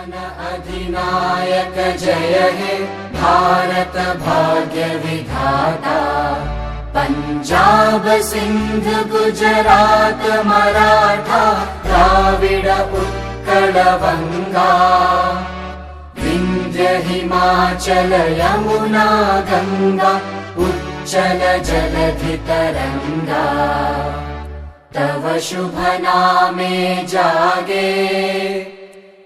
अधिनायक जय हे भारत भाग्य विधाता। पंजाब सिंध गुजरात मराठा द्राविड उत्कल बंगा। विंध्य हिमाचल यमुना गंगा उच्चल जलधि तरंगा। तव शुभ नामे जागे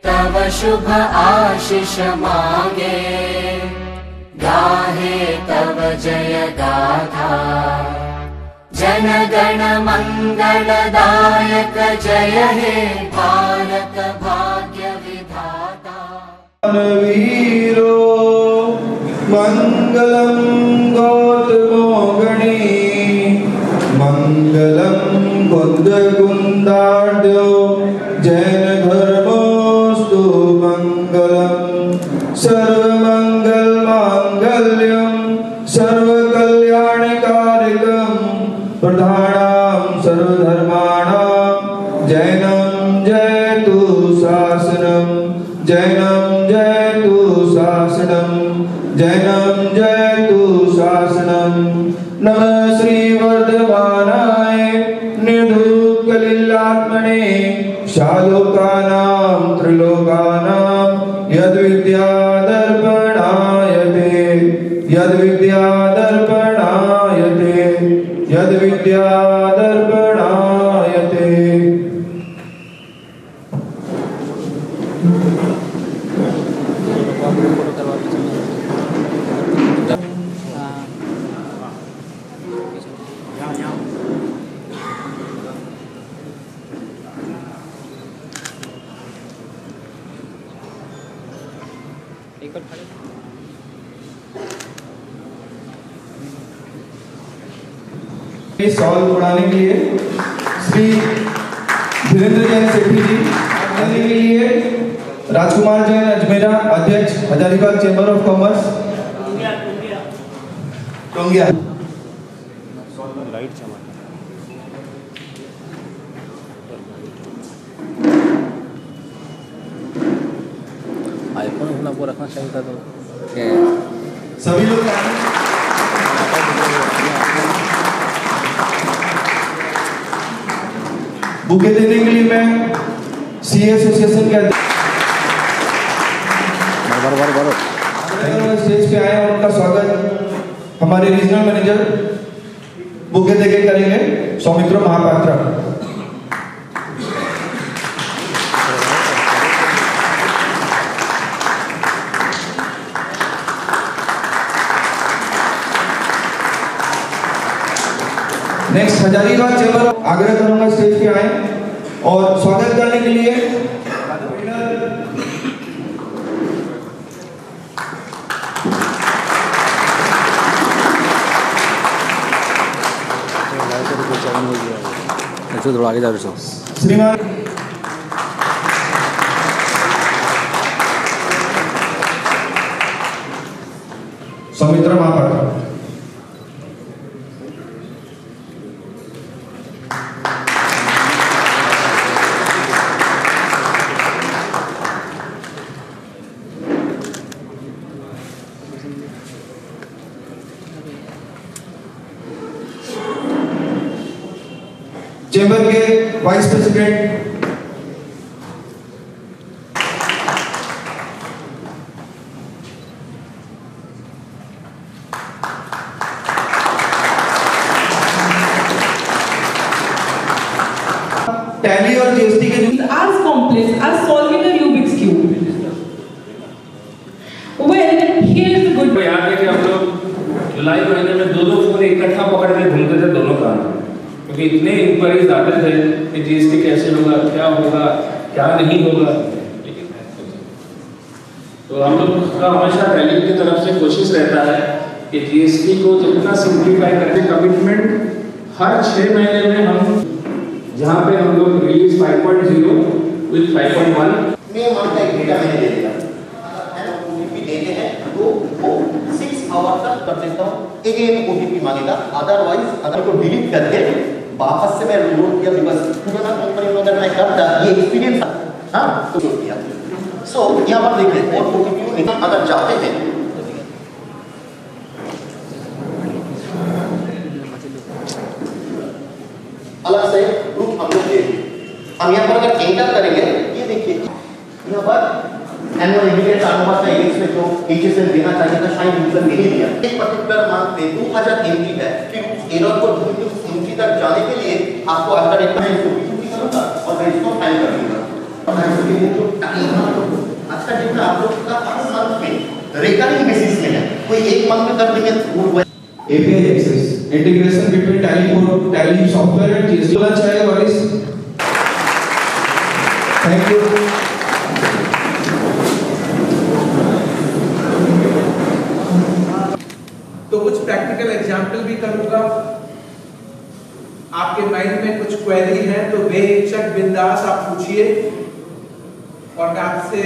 तव शुभ आशीष मांगे। गाहे तव जय गाथा जन गण मंगलदायक जय हे भारत भाग्य विधाता। वीरो मंगलम गौतमो गणी मंगलम बुद्ध कुंदाड्यो जैन धर्मोस्तु मंगलम। सर्वमंगल मांगल्यम सर्वकल्याणकारिकम प्रधानां सर्वधर्माणां जैनं जयतु शासनं जैनं जयतु शासनं जैनं जयतु शासनं। नमः श्री वर्धमानाय निर्धूतकलिलात्मने शालोकानां त्रिलोकानां यद्विद्यादर्पणायते यद्विद्यादर्पणायते यद्विद्यादर्पणायते। सवाल उड़ाने के लिए श्री धीरेन्द्र जैन सेठी जी, आने के लिए राजकुमार जैन अजमेरा अध्यक्ष Hazaribagh chamber of commerce Tongia. IPhone अपना को रखना चाहिए था तो सभी लोग बुके देने के लिए मैं सी एसोसिएशन के स्टेज पे आए और उनका स्वागत हमारे रीजनल मैनेजर बुके देके करेंगे सौमित्र महापात्रा। नेक्स्ट हजारीबाग चेंबर आग्रह करूंगा स्टेज पे आए और स्वागत करने के लिए थोड़ा आगे जा रहे श्रीमान सौमित्र महापात्रा। चेंबर के वाइस प्रेसिडेंट टैली और जीएसटी के as complex as solving a Rubik's cube. Well, here's the good. याद है कि हम लोग जुलाई महीने में दो फोन इकट्ठा पकड़ के घूमते थे दोनों काम, क्योंकि इतने इंक्वायरीज आते थे कि जीएसटी कैसे होगा, क्या नहीं होगा। तो हम लोग का हमेशा टैली की तरफ से कोशिश रहता है कि जीएसटी को जितना सिंप्लीफाई करके कमिटमेंट हर 6 महीने में हम जहाँ पे हम लोग रिलीज 5.0 विद 5.1 में मानता एक डेटा मैंने दे दिया है ना, ओटीपी देते हैं तो वो 6 आवर तक कर देता हूँ। अगेन ओटीपी मांगेगा, अदरवाइज अगर को डिलीट करके वापस से मैं लोड किया बिकॉज पुराना कंपनी में अगर मैं करता ये एक्सपीरियंस हाँ तो लोड किया सो यहाँ पर देखिए और OTP अगर जाते हैं अलग से ग्रुप हम लोग देंगे। हम यहाँ पर अगर एंटर करेंगे ये देखिए यहाँ पर एनुअल इमीडिएट टर्नओवर का इंडेक्स में जो HSN देना चाहिए था शायद यूजर नहीं दिया। एक पर्टिकुलर मंथ में 2000 एंट्री है, फिर उस एरर को ढूंढ के उस एंट्री तक जाने के लिए आपको अल्टरनेट में इसको B2B करूंगा और मैं इसको फाइल कर दूंगा। और मैं इसके लिए जो आज का डेट में आप लोग का हर मंथ में रिकरिंग बेसिस में है, कोई एक मंथ में कर देंगे वो API access, integration between Tally software and GST. चाहे वारिस, thank you. तो कुछ प्रैक्टिकल एग्जाम्पल भी करूंगा। आपके माइंड में कुछ क्वेरी है तो बेहिचक बिंदास आप पूछिए और मैं आपसे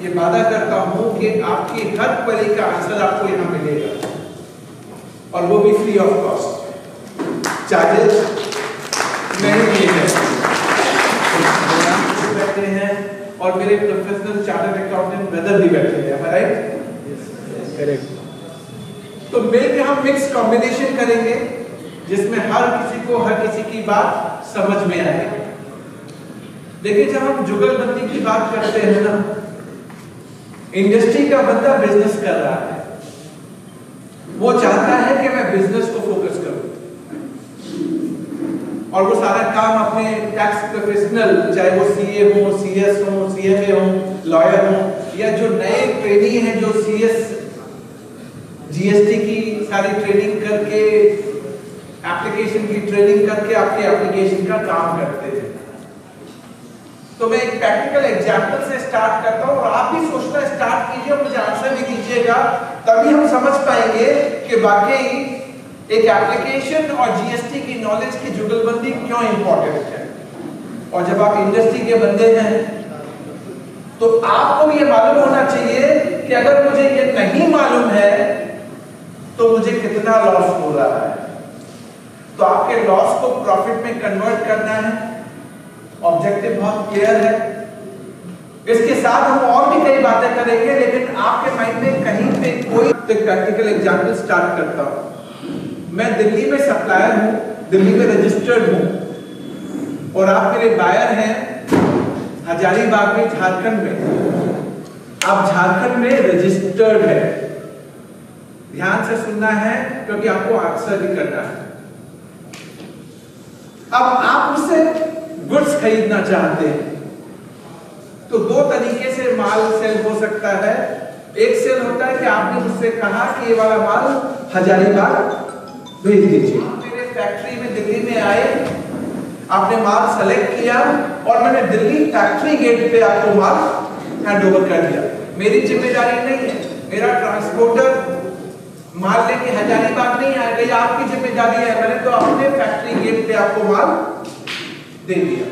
ये वादा करता हूं कि आपकी हर क्वेरी का आंसर आपको यहां मिलेगा और वो भी फ्री ऑफ कॉस्ट, चार्जेस नहीं दिए गए बैठे हैं और मेरे प्रोफेशनल चार्टर्ड अकाउंटेंट ब्रदर भी बैठे हैं, राइट? करेक्ट। तो मिलकर हम मिक्स कॉम्बिनेशन करेंगे जिसमें हर किसी को हर किसी की बात समझ में आएगी। देखिए जब हम जुगलबंदी की बात करते हैं ना, इंडस्ट्री का बंदा बिजनेस कर रहा है, वो चाहता है कि मैं बिजनेस को फोकस करूं और वो सारा काम अपने टैक्स प्रोफेशनल, चाहे वो CA हो, CS हो, CFA हो, लॉयर हो या जो नए ट्रेनी हैं जो CS GST की सारी ट्रेनिंग करके एप्लीकेशन की ट्रेनिंग करके आपके एप्लीकेशन का काम करते हैं। तो मैं एक प्रैक्टिकल एग्जांपल से स्टार्ट करता हूं और आप भी सोचना स्टार्ट कीजिए और मुझे आंसर भी दीजिएगा, तभी हम समझ पाएंगे कि वाकई एक एप्लीकेशन और GST की नॉलेज की जुगलबंदी क्यों इंपॉर्टेंट है। और जब आप इंडस्ट्री के बंदे हैं तो आपको भी ये मालूम होना चाहिए कि अगर मुझे ये नहीं मालूम है तो मुझे कितना लॉस हो रहा है। तो आपके लॉस को प्रॉफिट में कन्वर्ट करना है, ऑब्जेक्टिव बहुत क्लियर है। इसके साथ हम और भी कई बातें करेंगे, लेकिन आपके माइंड में कहीं पे कोई प्रैक्टिकल एग्जांपल स्टार्ट करता हूं। मैं दिल्ली में सप्लायर हूं, दिल्ली में रजिस्टर्ड हूं और आप मेरे बायर हैं हजारीबाग में, झारखंड में। आप झारखंड में रजिस्टर्ड है, ध्यान से सुनना है क्योंकि आपको आंसर भी करना है। अब आप मुझसे गुड्स खरीदना चाहते हैं तो दो तरीके से माल सेल हो सकता है। एक सेल होता है कि आपने मुझसे कहा कि ये वाला माल हजारीबाग भेज दीजिए। मेरे फैक्ट्री में दिल्ली में आए, आपने माल सेलेक्ट किया और मैंने दिल्ली फैक्ट्री गेट पे आपको माल हैंडओवर कर दिया। मेरी जिम्मेदारी नहीं है, मेरा ट्रांसपोर्टर माल लेके हजारीबाग नहीं आएगा, ये आपकी जिम्मेदारी है। मैंने तो अपने फैक्ट्री गेट पे आपको माल दे दिया।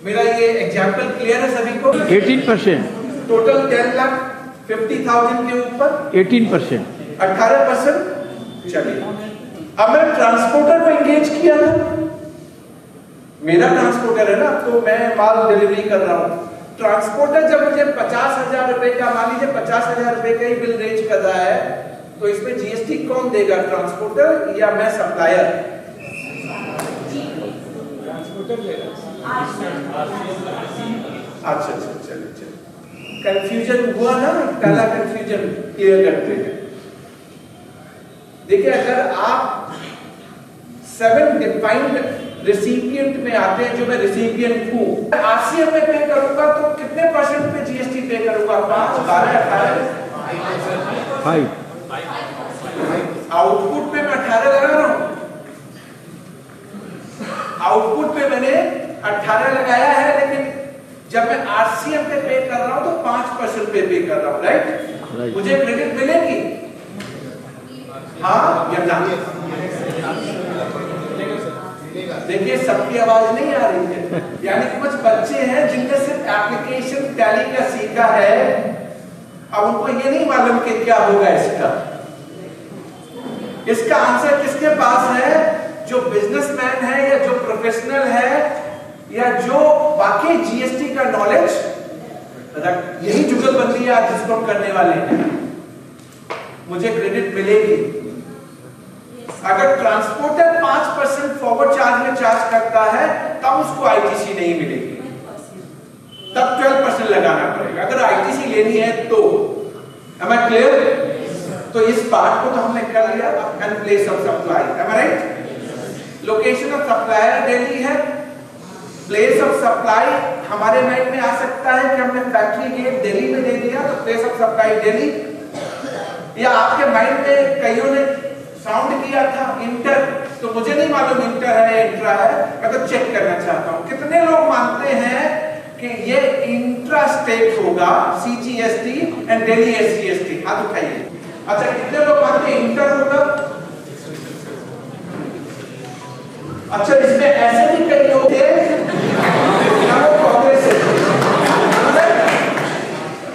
मेरा ये एग्जांपल क्लियर है सभी को? 18% टोटल 10,50,000 के ऊपर 18%। 18%। चलिए अब मैं ट्रांसपोर्टर को एंगेज किया था, मेरा ट्रांसपोर्टर है ना, तो मैं माल डिलीवरी कर रहा हूं। ट्रांसपोर्टर जब मुझे 50,000 रुपए का, मान लीजिए 50,000 रुपए का ही बिल रेज कर रहा है, तो इसमें GST कौन देगा, ट्रांसपोर्टर या मैं सप्लायर? अच्छा चलिए कंफ्यूजन हुआ ना, पहला कंफ्यूजन क्लियर करते हैं। देखिए अगर आप 7 डिफाइंड रेसिपिएंट में आते हैं, जो मैं रेसिपिएंट हूं, RCM में पे करूंगा तो कितने परसेंट पे GST पे करूंगा? 5, 12, 18, 5। आउटपुट पे मैं 18 लगा रहा हूं, आउटपुट पे मैंने 18 लगाया है, लेकिन जब मैं RCM पे कर रहा हूं तो 5% पे कर रहा हूं, राइट? मुझे क्रेडिट मिलेगी? हाँ या ना? देखिए सबकी आवाज नहीं आ रही है, यानी कुछ बच्चे हैं जिनने सिर्फ एप्लीकेशन टैली का सीखा है, अब उनको ये नहीं मालूम कि क्या होगा इसका आंसर किसके पास है? जो बिजनेसमैन है या जो प्रोफेशनल है या जो बाकी GST का नॉलेज जुगलबंदी आज जिसको हम करने वाले हैं, मुझे क्रेडिट मिलेगी। अगर ट्रांसपोर्टर 5% फॉरवर्ड चार्ज में चार्ज करता है तब उसको आईटीसी नहीं मिलेगी, तब 12% लगाना पड़ेगा। अगर आईटीसी लेनी है तो am I clear? तो इस पार्ट को तो हमने कर लिया। And place of supply, am I right? Location of supplier Delhi है, प्लेस ऑफ सप्लाई हमारे माइंड में आ सकता है कि हमने फैक्ट्री गेट दिल्ली में दे दिया तो प्लेस ऑफ सप्लाई दिल्ली, या आपके माइंड में कईयों ने साउंड किया था इंटर, तो मुझे नहीं मालूम इंटर है इंट्रा है, मैं तो चेक करना चाहता हूं कितने लोग मानते हैं कि ये इंट्रा स्टेट होगा सीजीएसटी एंड दिल्ली एसजीएसटी, हाथ उठाइए। अच्छा, कितने लोग मानते हैं इंटर होगा? अच्छा, इसमें ऐसे भी कई लोग थे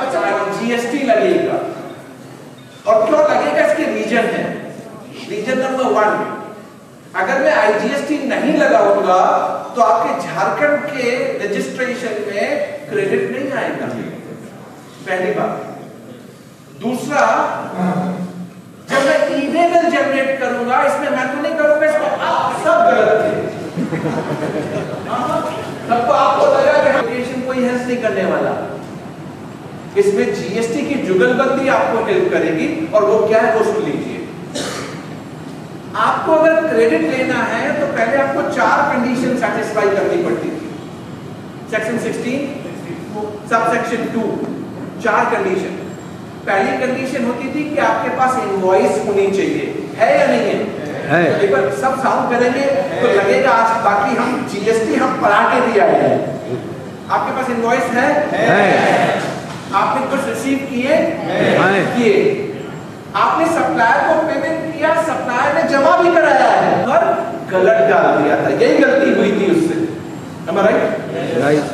अच्छा जीएसटी लगेगा, और क्यों लगेगा इसके रीजन है। रीजन नंबर 1, अगर मैं आईजीएसटी नहीं लगाऊंगा तो आपके झारखंड के रजिस्ट्रेशन में क्रेडिट नहीं आएगा, पहली बात। दूसरा, जब मैं ईमेल जनरेट करूंगा, इसमें मैं तो नहीं करूंगा, इसमें आप सब गलत थे। तब तो आपको लगा कि एप्लीकेशन कोई हेल्प नहीं करने वाला। इसमें जीएसटी की जुगलबंदी आपको हेल्प करेगी, और वो क्या है वो सुन लीजिए। आपको अगर क्रेडिट लेना है तो पहले आपको 4 कंडीशन सेटिस्फाई करनी पड़ती थी। Section 16 subsection 2, 4 condition. पहली कंडीशन होती थी कि आपके पास इनवॉइस होनी चाहिए, है या नहीं है? एक बार सब साउंड करेंगे तो लगेगा आज बाकी हम जीएसटी हम पढ़ा के दिया है। आपके पास इनवॉइस है? आपने कुछ रिसीव किए? आपने सप्लायर को पेमेंट किया, सप्लायर ने जमा भी कराया है और गलत डाल दिया था, यही गलती हुई थी उससे, राइट?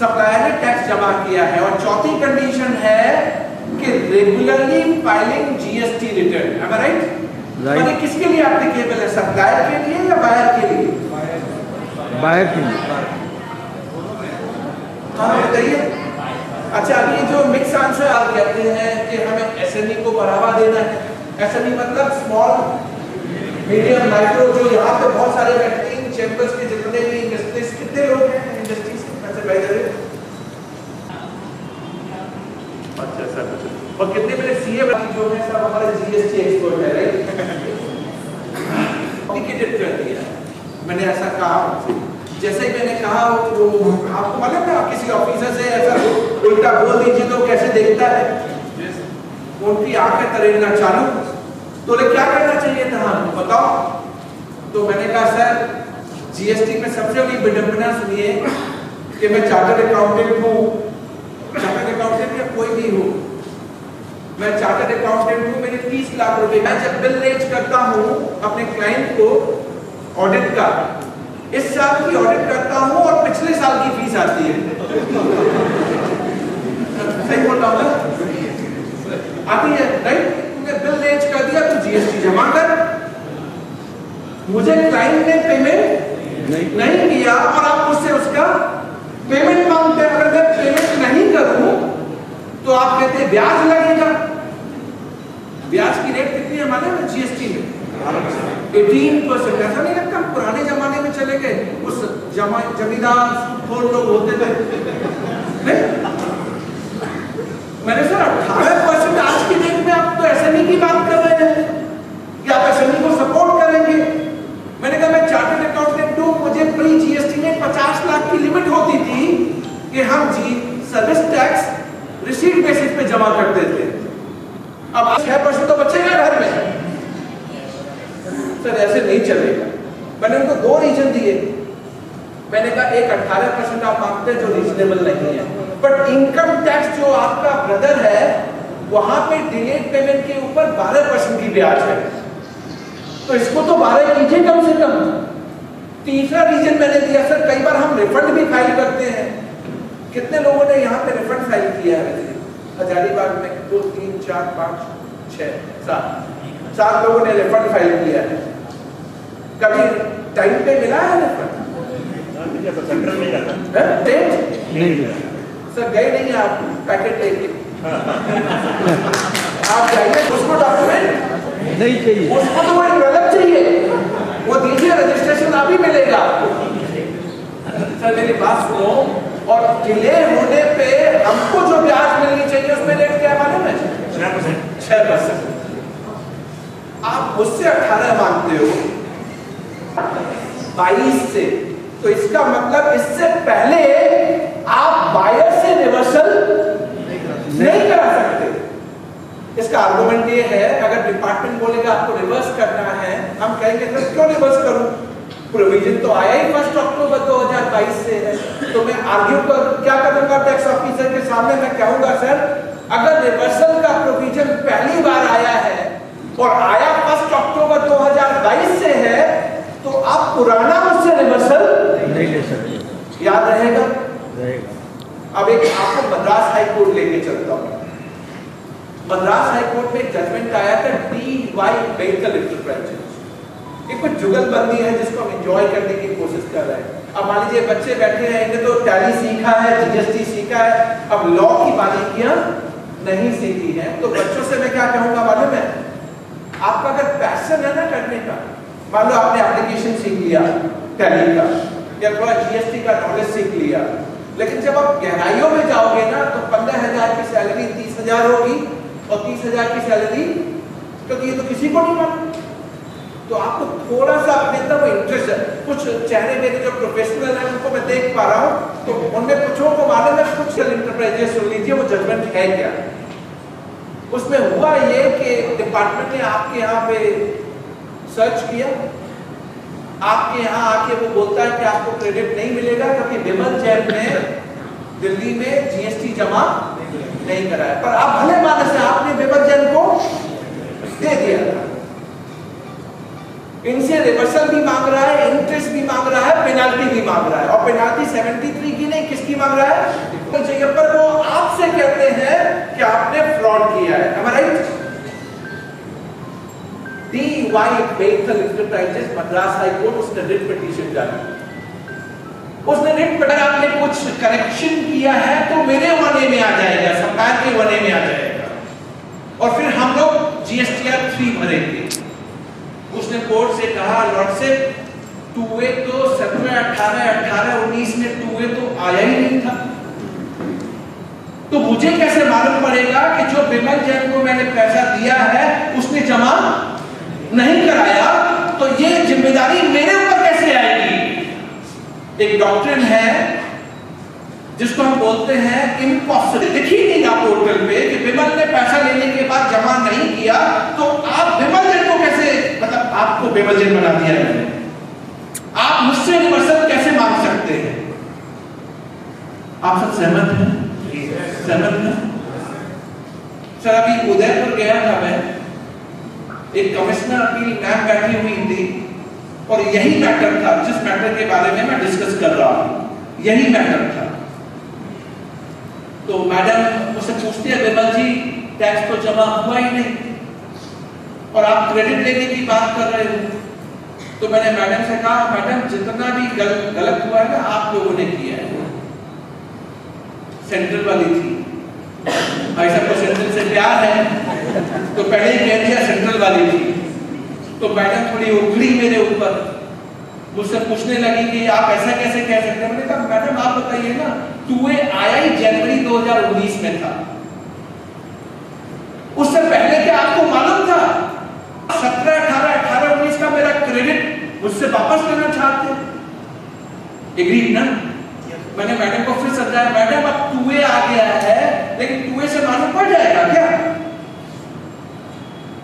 सप्लायर ने टैक्स जमा किया है। और चौथी कंडीशन है कि regularly filing GST return, am I right? माने किसके लिए एप्लीकेबल है, सप्लायर के लिए या बायर के लिए? बायर के लिए। हाँ बताइए। अच्छा, अब ये जो मिक्स आंसर आप कहते हैं कि हमें एसएमई को बढ़ावा देना है, एसएमई मतलब स्मॉल मीडियम माइक्रो, जो यहाँ पे बहुत सारे बैठते हैं चैम्बर्स के जितने भी इंडस्ट्रीज, कितने लोग हैं इंडस्ट्रीज में से बैठे? अच्छा सर, और कितने मेरे सीए जो है सब हमारे जीएसटी एक्सपर्ट है, राइट? टिकट कर दिया मैंने, ऐसा कहा जैसे ही मैंने कहा वो आपको मालूम है, आप किसी ऑफिसर से ऐसा उल्टा बोल दीजिए तो कैसे देखता है, उनकी आंखें तरेना चालू। तो क्या करना चाहिए था हमको बताओ? तो मैंने कहा सर जीएसटी में सबसे बड़ी विडंबना सुनिए कि मैं चार्टर्ड अकाउंटेंट हूँ, चार्टर्ड अकाउंटेंट या कोई भी हो, मैं चार्टर्ड अकाउंटेंट हूँ, मेरे 30 लाख रुपए का जब बिल रेज करता हूँ अपने क्लाइंट को ऑडिट का, इस साल की ऑडिट करता हूँ और पिछले साल की फीस आती है, सही बोल रहा हूँ ना? आती है, राइट? तुमने बिल रेज कर दिया तो जीएसटी जमा कर, मुझे क्लाइंट ने पेमेंट नहीं किया और आप मुझसे उसका पेमेंट मांगते हैं। अगर मैं पेमेंट नहीं करूं तो आप कहते हैं ब्याज लगेगा। ब्याज की रेट कितनी है मालूम है जीएसटी में? 18%। ऐसा नहीं लगता हम पुराने जमाने में चले गए, उस जमींदार खोर लोग होते थे? मैंने सर 18% आज की डेट में आप तो एसएमई की बात कर रहे हैं कि आप एसएमई को सपोर्ट करेंगे। मैंने कहा मैं चार्टर्ड अकाउंटेंट हूं, मुझे प्री जीएसटी में 50 लाख की लिमिट होती थी कि हम सर्विस टैक्स रिसीट बेसिस पे जमा करते थे। अब 6% तो बचेगा घर में। सर ऐसे नहीं चलेगा। मैंने उनको 2 रीजन दिए। मैंने कहा एक 18% आप मांगते हैं जो रीजनेबल नहीं है, बट इनकम टैक्स जो आपका ब्रदर है वहां पे डिलेड पेमेंट के ऊपर 12% की ब्याज है, तो इसको तो 12 कीजिए कम से कम। तीसरा रीजन मैंने दिया सर कई बार हम रिफंड भी फाइल करते हैं। कितने लोगों ने यहाँ पे रिफंड फाइल किया है? हजारीबाग में 2 3 4 5 6 7 लोगों ने रिफंड फाइल किया है। कभी टाइम पे मिला है रिफंड? सेंट्रल नहीं जाता नहीं। सर गए नहीं आप पैकेट लेके आप जाइए, उसको डॉक्यूमेंट नहीं चाहिए, उसको तो वो अलग चाहिए, वो दीजिए, रजिस्ट्रेशन अभी मिलेगा। सर मेरी बात सुनो, और डिले होने पे हमको जो ब्याज मिलनी चाहिए उसमें रेट क्या मालूम है? 6%। आप मुझसे 18 मांगते हो 22 से, तो इसका मतलब इससे पहले आप बायर से रिवर्सल नहीं करा सकते। इसका आर्गुमेंट ये है, अगर डिपार्टमेंट बोलेगा आपको रिवर्स करना है, हम कहेंगे सर क्यों रिवर्स करूं, प्रोविजन तो आया ही 1 अक्टूबर 2022 से है। तो मैं आर्ग्यू कर क्या करूंगा टैक्स ऑफिसर के सामने, मैं कहूंगा सर अगर रिवर्सल का प्रोविजन पहली बार आया है और आया 1 अक्टूबर 2022 से है, तो आप पुराना मुझसे रिवर्सल नहीं ले सकते, याद रहेगा। रहेगा। अब एक आपको मद्रास हाई कोर्ट लेके चलता हूं। मद्रास हाई कोर्ट में जजमेंट आया था DY बेकल इंटरप्राइजेज। ये कुछ जुगलबंदी है जिसको हम एंजॉय करने की कोशिश कर रहे हैं। अब मान लीजिए बच्चे बैठे हैं, इन्हें तो टैली सीखा है, GST सीखा है, अब लॉ की बारीकियां नहीं सीखी है। तो बच्चों से मैं क्या कहूंगा मालूम है, आपका अगर पैशन है ना करने का, मान लो आपने एप्लीकेशन सीख लिया टैली का या थोड़ा GST का नॉलेज सीख लिया, लेकिन जब आप गहराइयों में जाओगे ना तो 15,000 की सैलरी 30,000 होगी और 30,000 की सैलरी, क्योंकि ये तो किसी को नहीं मालूम। तो आपको थोड़ा सा अपने अंदर वो इंटरेस्ट है। कुछ चेहरे मेरे जो प्रोफेशनल हैं उनको मैं देख पा रहा हूँ, तो उनमें कुछ को मालूम है, कुछ इंटरप्राइजेज सुन लीजिए वो जजमेंट है क्या। उसमें हुआ ये कि डिपार्टमेंट ने आपके यहाँ पे सर्च किया, आपके यहाँ आके वो बोलता है कि आपको क्रेडिट नहीं मिलेगा क्योंकि विमल जैन ने दिल्ली में GST जमा नहीं कराया। पर आप भले माने से आपने विमल जैन को दे दिया था, इनसे रिवर्सल भी मांग रहा है, इंटरेस्ट भी मांग रहा है, पेनाल्टी भी मांग रहा है, और पेनाल्टी 73 की नहीं किसकी मांग रहा है, चाहिए। पर वो आपसे कहते हैं कि आपने फ्रॉड किया है। Am I right? DY बेकल इंटरप्राइजेज मद्रास हाई कोर्ट, उसने रिट पिटीशन डाली। उसने रिट पर आपने कुछ करेक्शन किया है तो मेरे वने में आ जाएगा, सरकार के वने में आ जाएगा, और फिर हम लोग GSTR 3 भरेंगे। उसने कोर्ट से कहा लॉर्डशिप 2A तो 17, 18, 18, 19 में 2A तो आया ही नहीं था, तो मुझे कैसे मालूम पड़ेगा कि जो विमल जैन को मैंने पैसा दिया है उसने जमा नहीं कराया, तो ये जिम्मेदारी मेरे ऊपर कैसे आएगी। एक डॉक्ट्रिन है जिसको हम बोलते हैं इम्पॉसिबल। लिखी नहीं ना पोर्टल पे कि विमल ने पैसा लेने के बाद जमा नहीं किया, तो आप विमल जैन को कैसे, मतलब आपको विमल जैन बना दिया है मैंने, आप मुझसे रिवर्सल कैसे मांग सकते हैं। आप सब सहमत हैं? सहमत हैं? सर अभी उदयपुर गया था मैं, एक कमिश्नर अपील मैम बैठी हुई थी, और यही मैटर था जिस मैटर के बारे में मैं डिस्कस कर रहा हूं, यही मैटर था। तो मैडम मुझसे पूछती है विमल जी टैक्स तो जमा हुआ ही नहीं और आप क्रेडिट लेने की बात कर रहे हो। तो मैंने मैडम से कहा मैडम जितना भी गलत हुआ है ना आप लोगों ने किया है। सेंट्रल वाली थी, भाई सबको सेंट्रल से प्यार है तो पहले ही कह दिया सेंट्रल वाली थी। तो मैडम थोड़ी उखड़ी मेरे ऊपर, मुझसे पूछने लगी कि आप ऐसा कैसे कह सकते हैं। मैंने कहा मैडम आप बताइए ना, 2A आया ही जनवरी 2019 में था, उससे पहले क्या आपको मालूम था 17, 18, 18, 19 का मेरा क्रेडिट मुझसे वापस लेना चाहते हैं। एग्रीड ना? मैंने मैडम को फिर समझाया मैडम अब 2A आ गया है, लेकिन 2A से मालूम पड़ जाएगा क्या?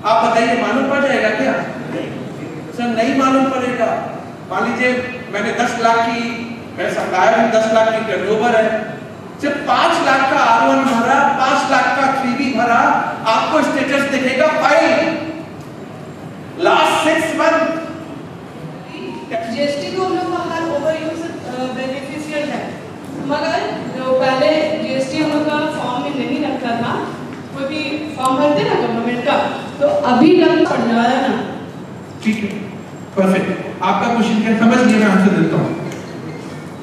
आप बताइए मालूम पड़ जाएगा क्या? सर नहीं मालूम पड़ेगा। मान लीजिए मैंने 10 लाख की, मैं सप्लायर हूं, 10 लाख की टर्नओवर है, सिर्फ 5 लाख का R1 भरा, 5 लाख का 3B भरा, आपको स्टेटस दिखेगा फाइल लास्ट 6 मंथ। GST को हम लोग का हर ओवरयूज बेनिफिशियल है, मगर जो पहले GST हम लोग का फॉर्म में नहीं रखा था, कोई भी फॉर्म भरते ना गवर्नमेंट का, तो अभी लग पड़ रहा है ना। ठीक है, परफेक्ट। आपका क्वेश्चन क्या समझ लिया, मैं आंसर देता हूं।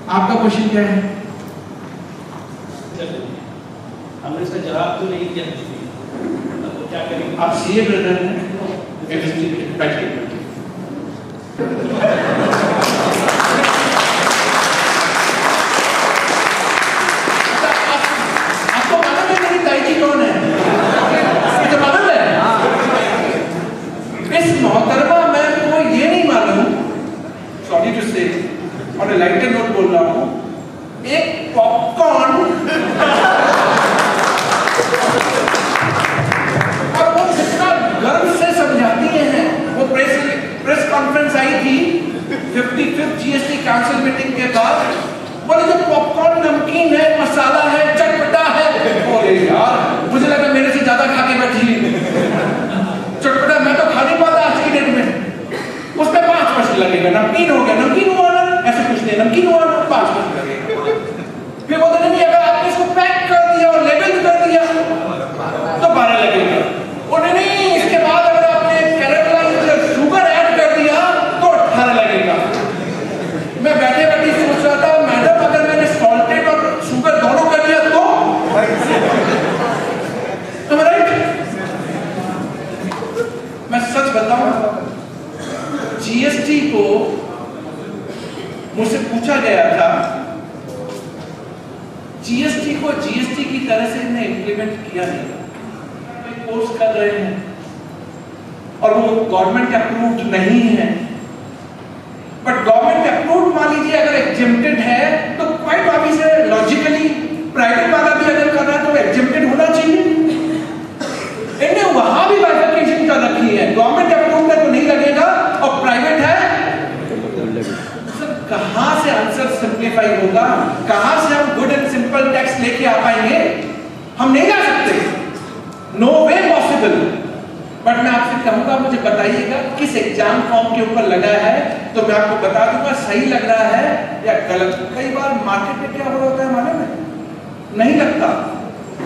आपका क्वेश्चन क्या है? हमने इसका जवाब तो नहीं दिया, अब वो क्या करेंगे? आप सीए ब्रदर हैं, बैठिए। आपको मालूम है मेरी ताई जी कौन है? मुझे मालूम है। इस मोहतरमा मैं को ये नहीं मालूम, सॉरी टू से, और लाइटर नोट बोल रहा हूँ, एक पॉपकॉर्न और वो जितना गर्व से समझाती हैं, वो प्रेस कॉन्फ्रेंस आई थी 55th जीएसटी काउंसिल मीटिंग के बाद, बोले जो पॉपकॉर्न नमकीन है, मसाला है, चटपटा है। बोले यार मुझे लगा मेरे से ज्यादा खा के बैठी है। चटपटा मैं तो खा नहीं पाता आज की डेट में, उसमें 5 मिनट लगेगा। नमकीन हो गया, नमकीन हुआ ना, ऐसे कुछ नहीं, नमकीन हुआ ना 5 मिनट लगेगा। फिर बोलते नहीं अगर आपने इसको पैक कर दिया और लेबल कर दिया तो 12 लगेगा। उन्हें नहीं, इसके बाद अगर आपने कैरेमलाइज्ड शुगर ऐड कर दिया तो 18 लगेगा। मैं बैठे बैठे सोच रहा था मैडम अगर मैंने सॉल्टेड और शुगर दोनों कर दिया तो राइट। मैं सच बताऊं, जीएसटी को मुझसे पूछा गया था, जीएसटी को जीएसटी की तरह से इन्हें इंप्लीमेंट किया नहीं, कोर्स कर रहे हैं और वो गवर्नमेंट अप्रूव्ड नहीं है। बट गवर्नमेंट अप्रूव्ड मान लीजिए अगर एग्जेम्प्टेड है तो क्वाइट ऑब्वियस है, लॉजिकली प्राइवेट वाला भी अगर कर रहा है तो एग्जेम्प्टेड होना चाहिए। इन्हें वहां भी बाइफर्केशन कर रखी है, गवर्नमेंट अप्रूव्ड है तो नहीं लगेगा और प्राइवेट है। कहां से आंसर सिंप्लीफाई होगा, कहां से हम गुड एंड सिंपल टैक्स लेके आ पाएंगे? हम नहीं जा सकते, नो वे पॉसिबल। बट मैं आपसे कहूंगा मुझे बताइएगा किस एग्जाम फॉर्म के ऊपर लगा है तो मैं आपको बता दूंगा सही लग रहा है या गलत। कई बार मार्केट में क्या हो रहा होता है मालूम है, नहीं लगता,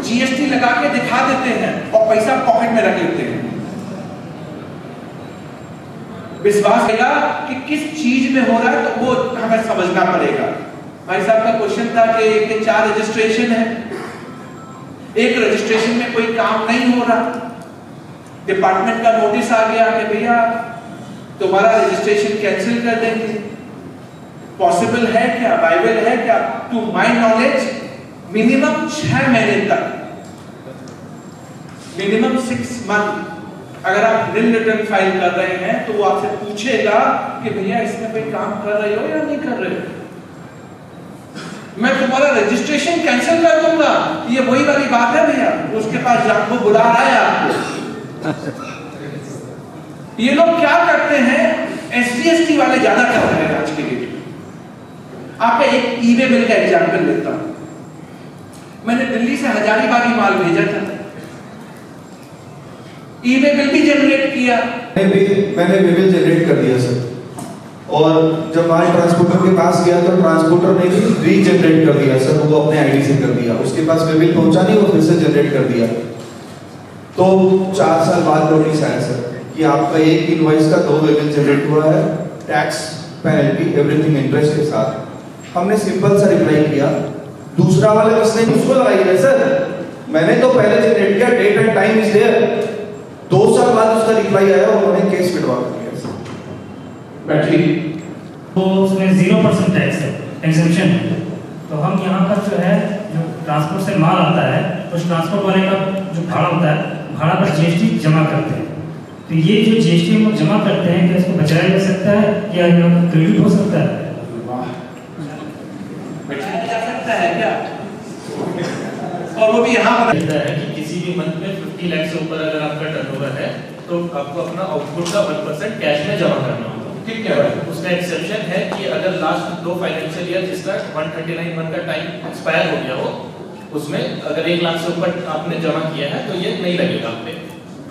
जीएसटी लगा के दिखा देते हैं और पैसा पॉकेट में रख लेते हैं। विश्वास रहेगा कि किस चीज में हो रहा है तो वो हमें समझना पड़ेगा। भाई साहब का क्वेश्चन था कि 4 रजिस्ट्रेशन है, एक रजिस्ट्रेशन में कोई काम नहीं हो रहा, डिपार्टमेंट का नोटिस आ गया कि भैया तुम्हारा रजिस्ट्रेशन कैंसिल कर देंगे। पॉसिबल है क्या, वाइबल है क्या? टू माय नॉलेज मिनिमम 6 महीने तक, मिनिमम 6 मंथ अगर आप निल रिटर्न फाइल कर रहे हैं तो वो आपसे पूछेगा कि भैया इसमें कोई काम कर रहे हो या नहीं कर रहे हो। मैं तुम्हारा रजिस्ट्रेशन कैंसिल कर दूंगा, ये वही वाली बात है भैया, उसके पास जाओ, वो बुला रहा है आपको। ये लोग क्या करते हैं, एसजीएसटी वाले ज्यादा कर रहे हैं आज के डेट में। आपका एक ईबे बिल का एग्जांपल लेता हूं, मैंने दिल्ली से हजारीबाग माल भेजा था, ईबे बिल भी जनरेट किया, मैंने बिल जनरेट कर दिया सर, और जब माल ट्रांसपोर्टर के पास गया तो ट्रांसपोर्टर ने भी रीजनरेट कर दिया सर, वो अपने आईडी से कर दिया, उसके पास बिल पहुंचा नहीं, वो फिर से जनरेट कर दिया। तो 4 साल बाद नोटिस आया सर कि आपका एक इनवॉइस का 2 बिल जनरेट हुआ है, टैक्स, पेनल्टी, एवरीथिंग इंटरेस्ट के साथ। हमने सिंपल सा रिप्लाई किया, दूसरा वाले उसने उसको लगाई है सर, मैंने तो पहले जनरेट किया, date and time is there. 2 साल बाद उसका रिप्लाई आया और उन्होंने केस विड्रॉ कर दिया सर। बैटरी तो उसमें 0% टैक्स है, एग्जेम्पशन है। तो हम यहाँ पर जो है, जो ट्रांसपोर्ट से माल आता है, उस ट्रांसपोर्ट वाले का जो भाड़ा होता है, भाड़ा पर जीएसटी जमा करते हैं। तो ये जो जीएसटी हम लोग जमा करते हैं, क्या इसको बचाया जा सकता है या क्रेडिट हो सकता है? जा सकता है क्या? और वो भी यहाँ पर है कि किसी भी मंथ में 50 लाख से ऊपर अगर आपका टर्नओवर है तो आपको अपना आउटपुट का 1% कैश में जमा करना होगा। ठीक है, उसका एक्सेप्शन है कि अगर लास्ट 2 फाइनेंशियल ईयर जिसका 139 मंथ का टाइम एक्सपायर हो गया हो, उसमें अगर 1 लाख से ऊपर आपने जमा किया है तो ये नहीं लगेगा आप पे।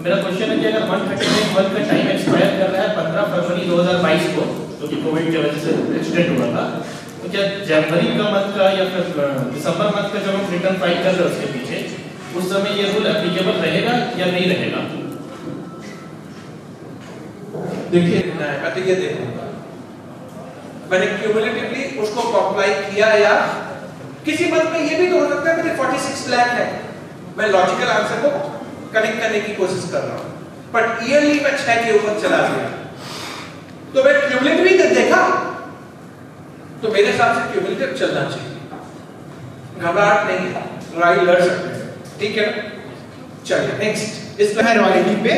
मेरा क्वेश्चन है कि अगर 139 मंथ का टाइम एक्सपायर कर रहा है 15 फरवरी 2022 को, जो कि कोविड की वजह से एक्सटेंड हुआ था, तो क्या जनवरी का मंथ का या फिर दिसंबर मंथ का जब हम रिटर्न फाइल कर रहे हैं उसके पीछे, उस समय ये रूल एप्लीकेबल रहेगा या नहीं रहेगा? देखिए मैं तो ये देखूंगा मैंने क्यूमुलेटिवली उसको अप्लाई किया, या किसी मंथ में ये भी तो हो सकता है मेरे 46 लाख है, मैं लॉजिकल आंसर को कनेक्ट करने की कोशिश कर रहा हूं, बट ईयरली मैं 6 के ऊपर चला गया, तो मैं क्यूमुलेटिव देखा, तो मेरे हिसाब से क्यूमुलेटिव चलना चाहिए, घबराहट नहीं है, लड़ाई लड़ सकते हैं, ठीक है ना? चलिए नेक्स्ट इस पे रॉयल्टी पे,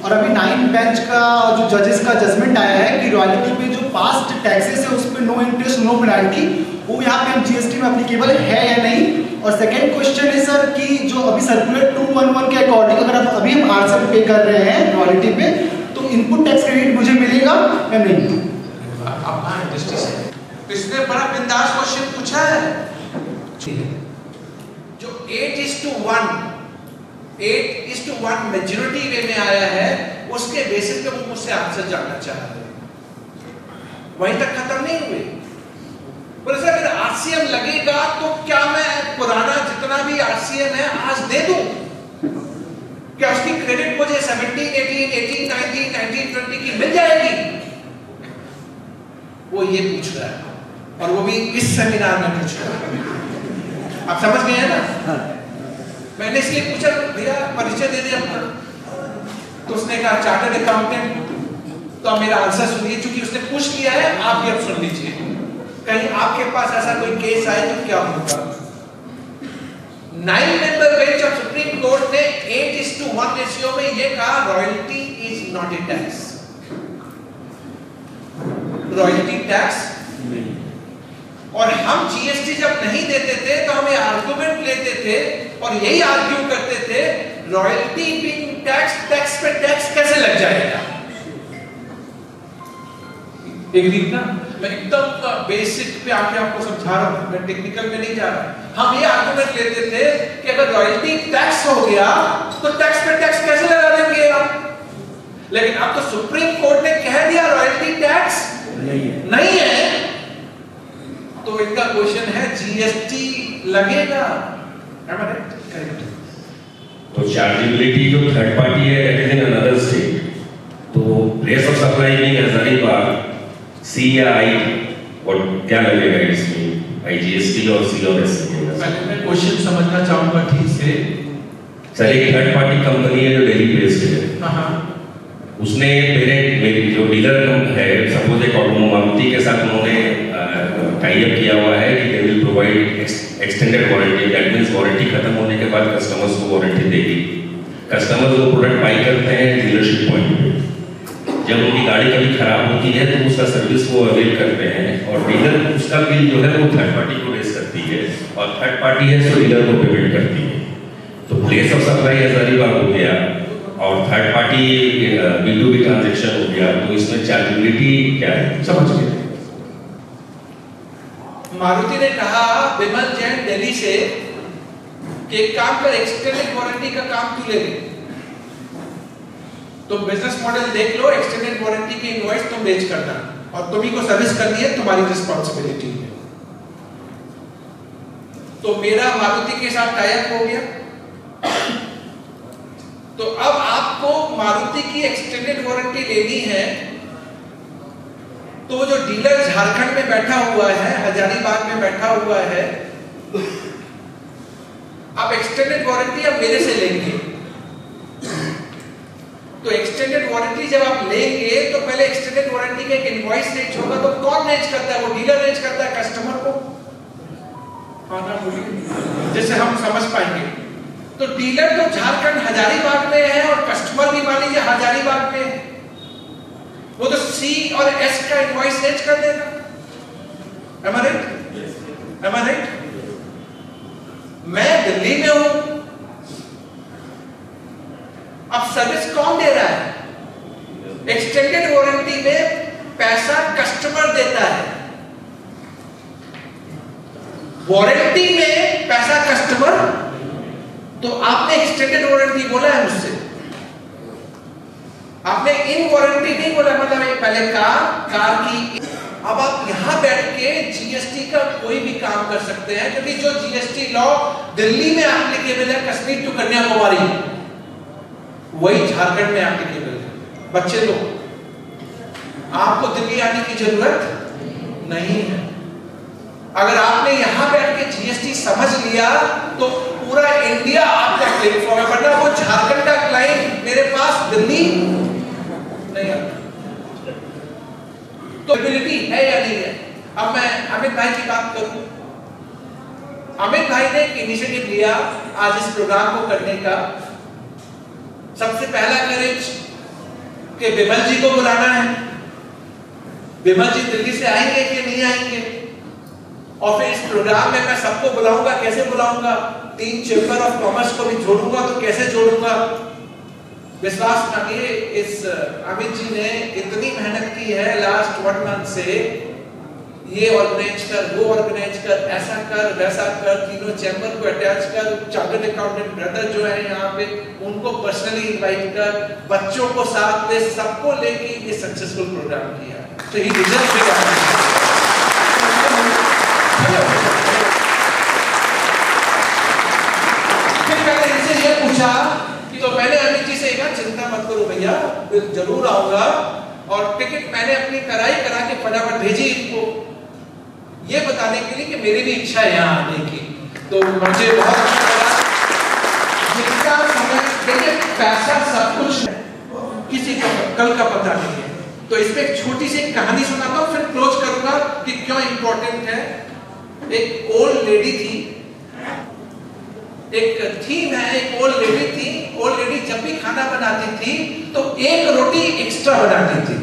और अभी 9 बेंच का जो जजेस का जजमेंट आया है कि रॉयल्टी पे जो पास्ट टैक्सेस है उस पे नो इंटरेस्ट नो पेनल्टी, वो यहाँ पे हम जीएसटी में एप्लीकेबल है या नहीं। और सेकंड क्वेश्चन है सर कि जो अभी सर्कुलर 211 के अकॉर्डिंग अगर आप अभी हम आरसेप पे कर रहे हैं रॉयल्टी पे, तो इनपुट टैक्स क्रेडिट मुझे मिलेगा या नहीं? इसने बड़ा बिंदास क्वेश्चन पूछा है, जो 8:1 मेजॉरिटी वे में आया है, उसके बेसिस पे वो मुझसे आंसर जानना चाह रहे हैं, वहीं तक खत्म नहीं हुए। बोले सर अगर आरसीएम लगेगा तो क्या मैं पुराना जितना भी आरसीएम है आज दे दूं? क्या उसकी क्रेडिट मुझे 17, 18, 18, 19, 19, 20 की मिल जाएगी? वो ये पूछ रहा है, और वो भी इस सेमिनार में पूछ रहा है। आप समझ गए हैं ना? मैंने इसलिए पूछा भैया परिचय दे दे अपना, तो उसने कहा चार्टर्ड अकाउंटेंट। तो अब मेरा आंसर सुनिए, क्योंकि उसने पूछ लिया है, आप भी अब सुन लीजिए, कहीं आपके पास ऐसा कोई केस आए तो क्या होगा। 9 member bench of supreme court ने 8:1 रेशियो में ये कहा royalty is not a tax, royalty tax. और हम जीएसटी जब नहीं देते थे तो हम ये आर्गुमेंट लेते थे और यही आर्ग्यू करते थे रॉयल्टी बीइंग टैक्स, टैक्स पे टैक्स कैसे लग जाएगा। एक दिन ना मैं एकदम बेसिक पे आके आपको समझा रहा हूं, मैं टेक्निकल में नहीं जा रहा। हम ये आर्गुमेंट लेते थे कि अगर रॉयल्टी टैक्स हो गया तो टैक्स पे टैक्स कैसे लगा देंगे आप, लेकिन अब तो सुप्रीम कोर्ट ने कह दिया रॉयल्टी टैक्स नहीं है, तो इनका क्वेश्चन है जीएसटी लगेगा। तो चार्जेबिलिटी जो थर्ड पार्टी है that is in another state, तो प्लेस ऑफ सप्लाई नहीं हजारीबाग सी या आई, और क्या लगेगा इसमें आईजीएसटी और सी और एस? पहले मैं क्वेश्चन समझना चाहूंगा ठीक से। सर एक थर्ड पार्टी कंपनी है जो दिल्ली बेस्ड है, उसने मेरे जो डीलर है सपोज एक मारुति के साथ उन्होंने टाई अप किया हुआ है कि they will provide extended warranty, that means warranty खत्म होने के बाद कस्टमर्स को वारंटी देगी। कस्टमर्स वो प्रोडक्ट बाई करते हैं डीलरशिप पॉइंट पे, जब उनकी गाड़ी कभी खराब होती है तो उसका सर्विस वो अवेल करते हैं, और डीलर उसका बिल जो है वो थर्ड पार्टी को रेस करती है, और थर्ड पार्टी है तो डीलर को पेमेंट करती है। तो प्लेस ऑफ सप्लाई हजारीबाग हो गया और थर्ड पार्टी B2B ट्रांजैक्शन हो गया, तो इसमें चार्जेबिलिटी क्या है? समझ गए। मारुति ने कहा विमल जैन दिल्ली से कि एक काम कर, एक्सटेंडेड वारंटी का काम तू ले ले, तो बिजनेस मॉडल देख लो, एक्सटेंडेड वारंटी की इनवॉइस तुम बेच करना और तुम्ही को सर्विस करनी है, तुम्हारी रिस्पांसिबिलिटी है। तो मेरा मारुति के साथ टाई अप हो गया, तो अब आपको मारुति की एक्सटेंडेड वारंटी लेनी है, तो जो डीलर झारखंड में बैठा हुआ है, हजारीबाग में बैठा हुआ है, आप एक्सटेंडेड वारंटी अब मेरे से लेंगे। तो एक्सटेंडेड वारंटी जब आप लेंगे तो पहले एक्सटेंडेड वारंटी का एक इनवॉइस रेज होगा, तो कौन रेज करता है? वो डीलर रेज करता है कस्टमर को। हाँ ना, जैसे हम समझ पाएंगे। तो डीलर तो झारखंड हजारीबाग में है और कस्टमर भी मान लीजिए हजारीबाग में है, वो तो सी और एस का इनवॉइस रेज कर देगा। Am I right? Am I right? मैं दिल्ली में हूं, अब सर्विस कौन दे रहा है? एक्सटेंडेड वारंटी में पैसा कस्टमर देता है, वारंटी में पैसा कस्टमर। तो आपने एक्सटेंडेड वारंटी बोला है मुझसे, आपने इन वारंटी नहीं बोला, मतलब पहले कार की। अब आप यहां बैठ के जीएसटी का कोई भी काम कर सकते हैं, क्योंकि जो जीएसटी लॉ दिल्ली में एप्लीकेबल है कश्मीर टू कन्याकुमारी, वही झारखंड में एप्लीकेबल है। बच्चे लोग, आपको दिल्ली आने की जरूरत नहीं है। अगर आपने यहां बैठ के जीएसटी समझ लिया तो पूरा इंडिया आपका है या नहीं है। अब मैं अमित भाई की बात करूं। अमित भाई ने एक इनिशिएटिव लिया आज इस प्रोग्राम को करने का। सबसे पहला करेज कि विमल जी को बुलाना है। विमल जी दिल्ली से आएंगे कि नहीं आएंगे, और फिर इस प्रोग्राम में मैं सबको बुलाऊंगा। कैसे बुलाऊंगा? 3 चैम्बर ऑफ कॉमर्स को भी जोड़ूंगा, तो कैसे जोड़ूंगा? विश्वास मानिए, इस अमित जी ने इतनी मेहनत की है लास्ट 1 मंथ से, ये ऑर्गेनाइज कर, वो ऑर्गेनाइज कर, ऐसा कर, वैसा कर, तीनों चैम्बर को अटैच कर, चार्टर्ड अकाउंटेंट ब्रदर जो है यहाँ पे उनको पर्सनली इनवाइट कर, बच्चों को साथ में, सबको लेके ये सक्सेसफुल प्रोग्राम किया। तो ही रिजल्ट फिर मैंने इनसे ये पूछा कि तो मैंने अमित जी से कहा चिंता मत करो भैया, जरूर आऊंगा, और टिकट मैंने अपनी करा के फटाफट भेजी इनको, ये बताने के लिए कि मेरी भी इच्छा है यहाँ आने की। तो मुझे बहुत अच्छा लगा। जिनका समय, देखिए पैसा सब कुछ है, किसी का कल का पता नहीं है। तो इसमें एक छोटी सी कहानी सुनाता हूँ, फिर क्लोज करूंगा कि क्यों इंपॉर्टेंट है। एक ओल्ड लेडी थी, एक थीम है, एक ओल्ड लेडी थी। ओल्ड लेडी जब भी खाना बनाती थी तो 1 रोटी एक्स्ट्रा बनाती थी,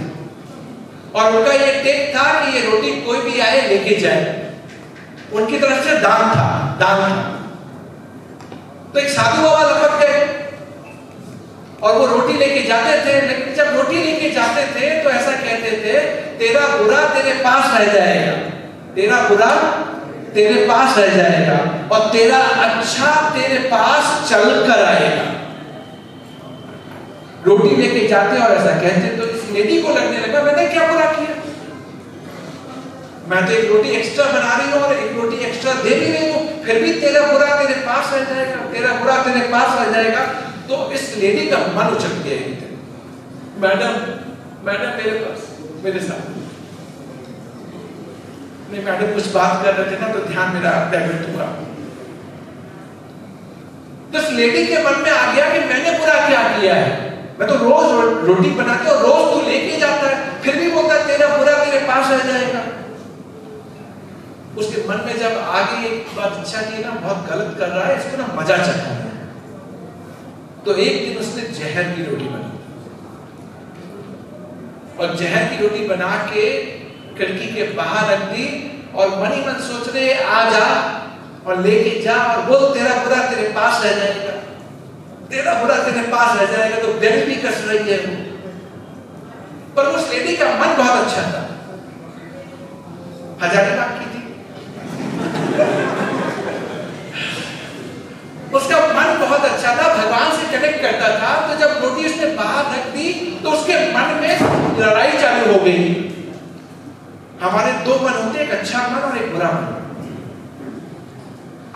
और उनका ये टेक था कि ये रोटी कोई भी आए लेके जाए। उनकी तरफ से दान था। तो एक साधु बाबा लपक गए और वो रोटी लेके जाते थे, लेकिन जब रोटी लेके जाते थे तो ऐसा कहते थे, तेरा बुरा तेरे पास रह जाएगा, तेरा बुरा तेरे पास रह जाएगा, और तेरा अच्छा तेरे पास चल कर आएगा। रोटी लेके जाते और ऐसा कहते, तो इस लेडी को लगने लगा मैंने क्या बुरा किया, मैं तो 1 रोटी एक्स्ट्रा बना रही हूँ और 1 रोटी एक्स्ट्रा दे भी रही हूँ, फिर भी तेरा बुरा तेरे पास रह जाएगा, तेरा बुरा तेरे पास रह जाएगा। तो इस लेडी का मन उछल गया, मैडम मेरे पास, मेरे साथ नहीं, मैडम कुछ बात कर रहे थे ना तो ध्यान मेरा डाइवर्ट हुआ। तो इस लेडी के मन में आ गया कि मैंने बुरा क्या किया है, मैं तो रोज रोटी बनाती हूँ, रोज तू लेके जाता है, फिर भी बोलता है तेरा बुरा तेरे पास रह जाएगा। उसके मन में जब आगे एक बात इच्छा की ना बहुत गलत कर रहा है, इसको ना मजा चखना है। तो एक दिन उसने जहर की रोटी बनाई, और जहर की रोटी बना के खिड़की के बाहर रख दी, और मन ही मन सोच रहे आ जा और लेके जा और बोल तेरा बुरा तेरे पास रह जाएगा, तेरा बुरा तेरे पास रह जाएगा। तो दिल भी कस रही है वो, पर उस लेडी का मन बहुत अच्छा था। 1000 बात की थी, उसका मन बहुत अच्छा था, भगवान से कनेक्ट करता था। तो जब रोटी उसने बाहर रख दी तो उसके मन में लड़ाई चालू हो गई। हमारे 2 मन होते हैं, एक अच्छा मन और एक बुरा मन।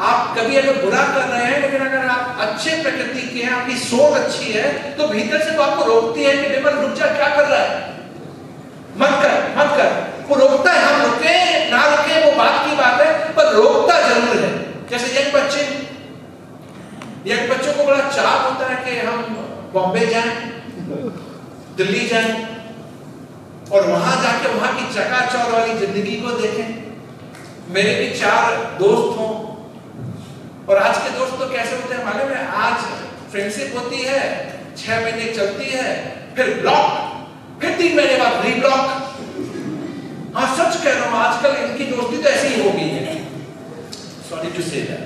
आप कभी अगर बुरा कर रहे हैं, लेकिन अगर आप अच्छे प्रकृति के हैं, आपकी सोच अच्छी है, तो भीतर से वो आपको रोकती है कि बेमन रुक जा, क्या कर रहा है, मत कर। वो रोकता है, हम रुके ना रुके वो बात की बात है, पर रोकता जरूर है। जैसे यंग बच्चों को बड़ा चाह होता है कि हम बॉम्बे जाएं, दिल्ली जाएं, और वहां जाके वहां की चकाचौंध वाली जिंदगी को देखें। मेरे भी 4 दोस्त हों, और आज के दोस्त तो कैसे होते हैं मालूम है, आज फ्रेंडशिप होती है, 6 महीने चलती है, फिर ब्लॉक, फिर 3 महीने बाद रीब्लॉक। हाँ सच कह रहा हूं, आजकल इनकी दोस्ती तो ऐसी ही हो गई है, sorry to say that,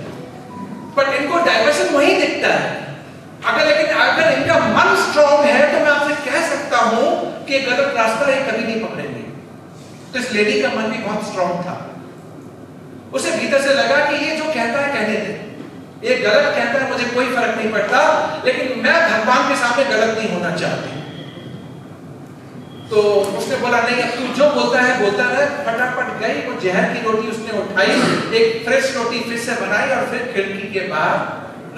but इनको डाइवर्सन वही दिखता है। लेकिन अगर इनका मन स्ट्रॉन्ग है तो मैं आपसे कह सकता हूं कि गलत रास्ता ये कभी नहीं पकड़ेंगे। तो इस लेडी का मन भी बहुत स्ट्रॉन्ग था। उसे भीतर से लगा कि ये जो कहता है कहने दे, ये गलत कहता है, मुझे कोई फर्क नहीं पड़ता, लेकिन मैं भगवान के सामने गलत नहीं होना चाहती। तो उसने बोला नहीं, अब तू जो बोलता है बोलता रहे। फटाफट गई, वो जहर की रोटी उसने उठाई, एक फ्रेश रोटी फिर से बनाई और फिर खिड़की के बाहर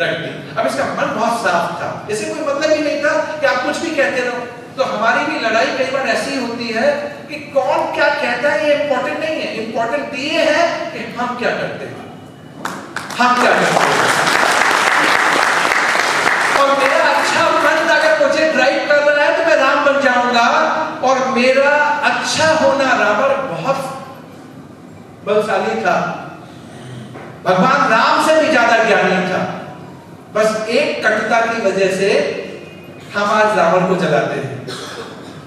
रख दी। अब इसका मन बहुत साफ था, इसे कोई मतलब ही नहीं था कि आप कुछ भी कहते रहो। तो हमारी भी लड़ाई कई बार ऐसी होती है कि कौन क्या कहता है ये इंपॉर्टेंट नहीं है, इंपॉर्टेंट ये है कि हम क्या करते हैं, हम क्या करते हैं। और मेरा अच्छा मन अगर मुझे ड्राइव कर रहा है तो मैं राम बन जाऊंगा, और मेरा अच्छा होना, रावण बहुत बलशाली था, भगवान राम से भी ज्यादा ज्ञानी था। बस एक कटुता की वजह से हम आज रावण को जलाते हैं,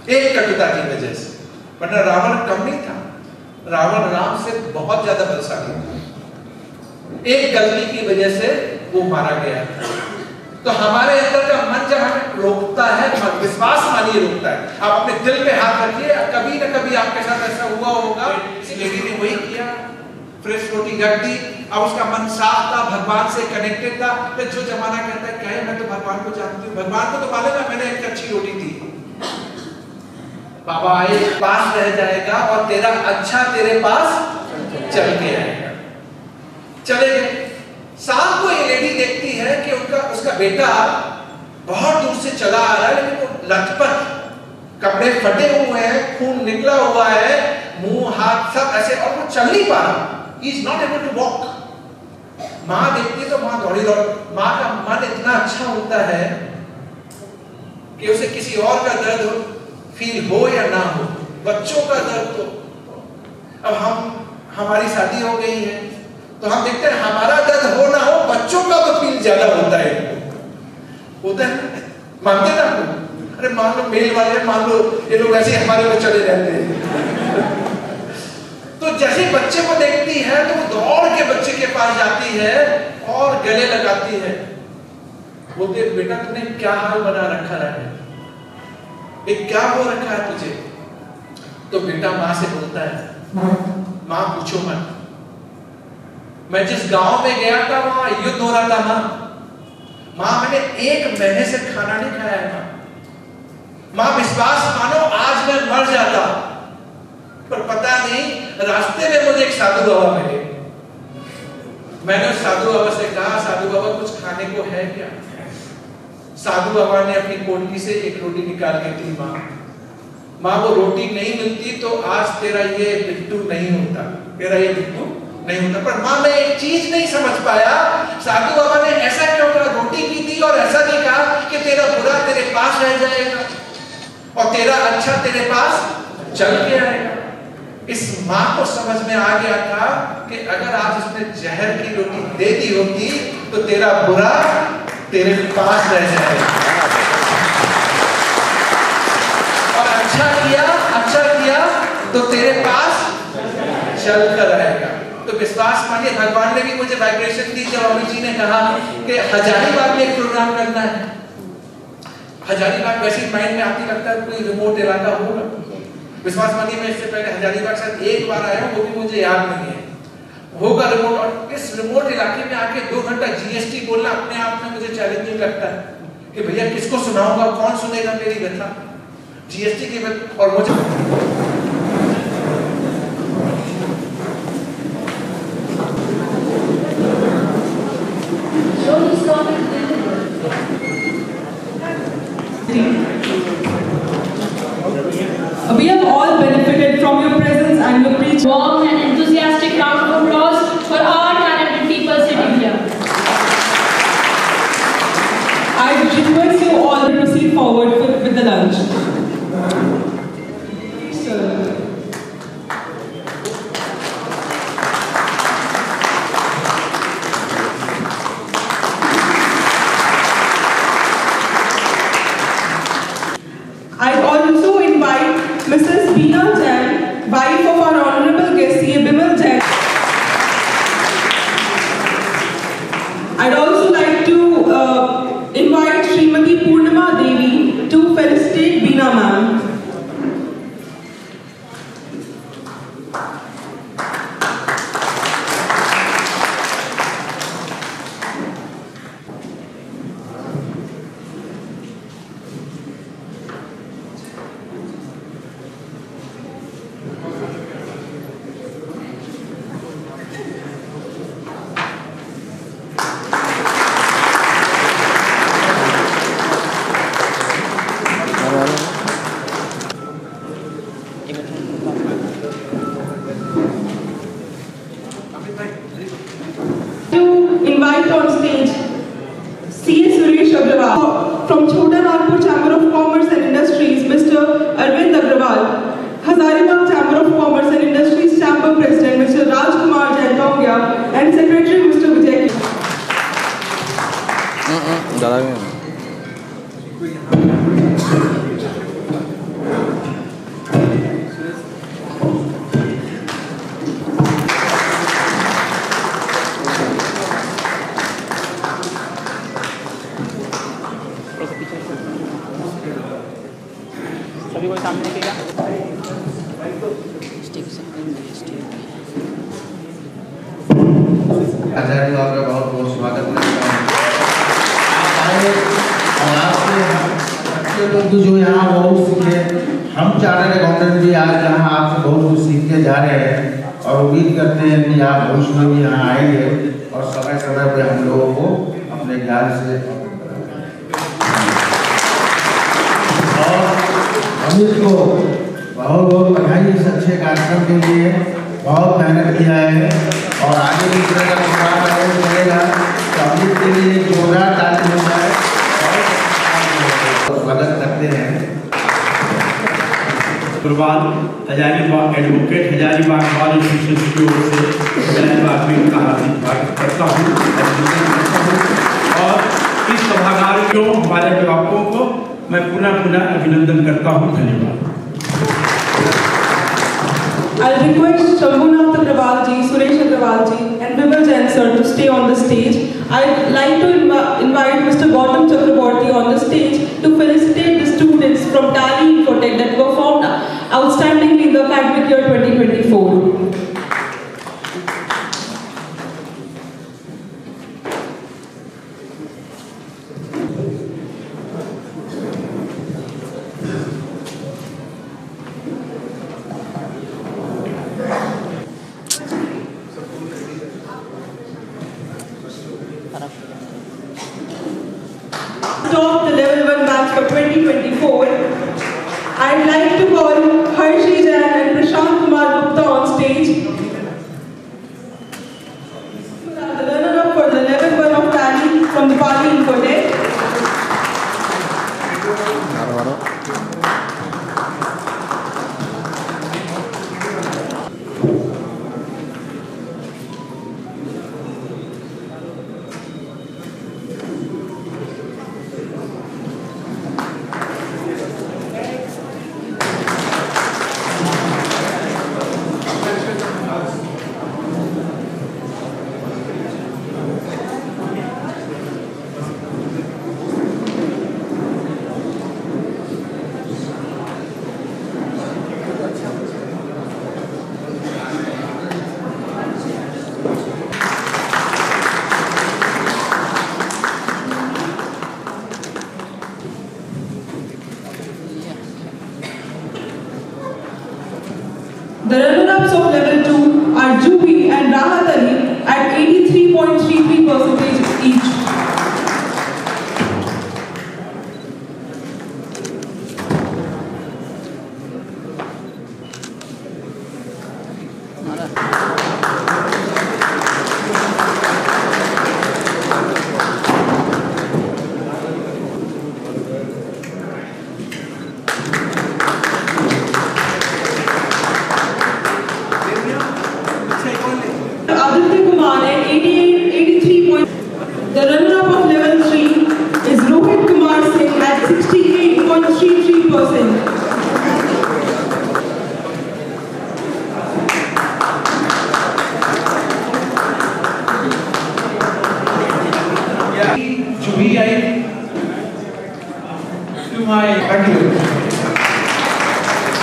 एक कटुता की वजह से, वरना रावण कम नहीं था, रावण राम से बहुत ज्यादा बलशाली था। एक गलती की वजह से वो मारा गया था। तो हमारे अंदर का मन जब हमें रोकता है, विश्वास मानिए रोकता है। आप अपने दिल पे हाथ रखिए, कभी ना कभी आपके साथ ऐसा हुआ होगा, इस लेडी ने वही किया, फ्रेश रोटी रख दी, अब उसका मन साफ था, भगवान से कनेक्टेड था। तो जो जमाना कहता है क्या है, मैं तो भगवान को जानती हूँ, भगवान को तो मालूम है मैंने एक अच्छी रोटी दी, बाबा आए पास रह जाएगा और तेरा अच्छा तेरे पास चल के आएगा। चले गए। शाम को ये लेडी देखती है कि उसका बेटा बहुत दूर से चला आ रहा है, लेकिन वो लथपथ, कपड़े फटे हुए हैं, खून निकला हुआ है, मुंह हाथ सब ऐसे, और वो चल नहीं पा रहा, he is not able to walk। माँ देखती है तो माँ दौड़ी दौड़, माँ का मन इतना अच्छा होता है कि उसे किसी और का दर्द फील हो या ना हो, बच्चों का दर्द तो अब हमारी शादी हो गई है तो हम देखते हैं हमारा दर्द हो ना हो, बच्चों का तो फील ज्यादा होता है, मानते ना? अरे मान लो मेल वाले, मान लो ये लोग ऐसे हमारे में चले रहते हैं। तो जैसे बच्चे को देखती है तो वो दौड़ के बच्चे के पास जाती है और गले लगाती है, बोलते बेटा तुमने क्या हाल बना रखा है, एक क्या हो रखा है तुझे? तो बेटा माँ से बोलता है, माँ पूछो मत, मैं जिस गांव में गया था वहां युद्ध हो रहा था माँ, मैंने 1 महीने से खाना नहीं खाया है माँ, विश्वास मानो आज मैं मर जाता, पर पता नहीं रास्ते में मुझे एक साधु बाबा मिले। मैंने उस साधु बाबा से कहा, साधु बाबा कुछ खाने को है क्या? साधु बाबा ने अपनी कोटकी से एक रोटी निकाल के दी, माँ वो रोटी नहीं मिलती तो आज तेरा ये बिट्टू नहीं होता, तेरा ये बिट्टू नहीं होता। पर माँ मैं एक चीज नहीं समझ पाया, साधु बाबा ने ऐसा क्यों कहा, रोटी की थी और ऐसा नहीं कहा कि तेरा बुरा तेरे पास रह जाएगा और तेरा अच्छा तेरे पास चल के आएगा। इस माँ को समझ में आ गया था कि अगर आज उसने जहर की रोटी दे दी होती तो तेरा बुरा तेरे पास रह जाएगा, और अच्छा किया तो तेरे पास चल कर आएगा। तो विश्वास मानिए, भगवान ने भी मुझे वाइब्रेशन दी जब अमित जी ने कहा कि हजारीबाग में एक प्रोग्राम करना है। हजारीबाग वैसे माइंड में आती, लगता है कोई रिमोट इलाका होगा। विश्वास मानिए मैं इससे पहले हजारीबाग शायद एक बार आया हूँ, वो भी मुझे याद नहीं है, होगा रिमोट। और इस रिमोट इलाके में आके 2 घंटा जीएसटी बोलना अपने आप में मुझे चैलेंजिंग लगता है कि भैया किसको सुनाऊंगा, कौन सुनेगा मेरी व्यथा जीएसटी की। और मुझे We have all benefited from your presence and your preaching. Warm and enthusiastic round of applause for our talented people sitting here. I request you all to proceed forward with the lunch. I also invite Mrs. Beena Jain, wife of our honorable guest C.A. Bimal Jain. I'd also like to invite Srimati Purnima Devi to felicitate Beena ma'am. Invite on stage C.A. Suresh Agrawal from Chota Nagpur Chamber of Commerce and Industries, Mr. Arvind Agrawal, Hazaribagh Chamber of Commerce and Industries Chamber President Mr. Rajkumar Jain Tongya and Secretary Mr. Vijay. सभी कोई सामने देखेगा। आचार्य को आपका बहुत बहुत स्वागत करता हूँ। और आपके लोग जो यहाँ बहुत सीखे, हम चार्टर्ड अकाउंटेंट भी आज यहाँ आपसे बहुत कुछ सीख के जा रहे हैं और उम्मीद करते हैं कि आप भविष्य में भी यहाँ आएंगे और समय समय पर हम लोगों को अपने ज्ञान से अमित को बहुत बहुत बधाई इस अच्छे कार्यक्रम के लिए। बहुत मेहनत किया है और आगे भी इस तरह का प्रोग्राम आयोजन करेगा तो अमित के लिए एक जोरदार ताली हो जाए। स्वागत करते हैं। Hazaribagh advocate Hazaribagh bar association की ओर से हजारीबाग में इनका हार्दिक स्वागत करता हूँ और इस सभागार को हमारे अभिभावकों को मैं पुनः अभिनंदन करता हूँ। धन्यवाद। I'll request Shambhunath Agrawal ji, Suresh Agrawal ji and Vimal Jain sir to stay on the stage. I'd like to invite Mr. Gautam Chakraborty on the stage to felicitate the students from Tally Infotech that performed outstandingly in the academic year 2024. Top the level 1 batch for 2024. I'd like to call Harshi Jain and Prashant Kumar Gupta on stage. The runner-up for the level 1 of Tally from the Pali Infotech. The runner-ups of level 2 are Jubi and Rahat Ali at 83.33% each. Aditya Kumar at 83. The runner-up of level 3 is Rohit Kumar Singh at 68.33%. Jubi, to my thank you.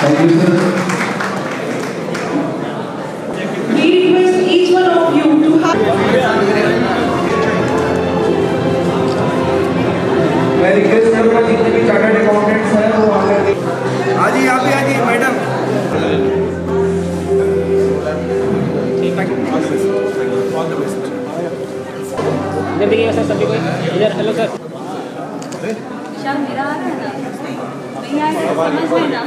Thank you, sir. We request each one of you to have. मैं request करूँगा जितने भी chartered accountants हैं वो आगे आजी आप ही आजी मैडम। इधर देखिएगा सर सभी कोई इधर। Hello sir. शाम मेरा आ रहा है ना भैया समझ में ना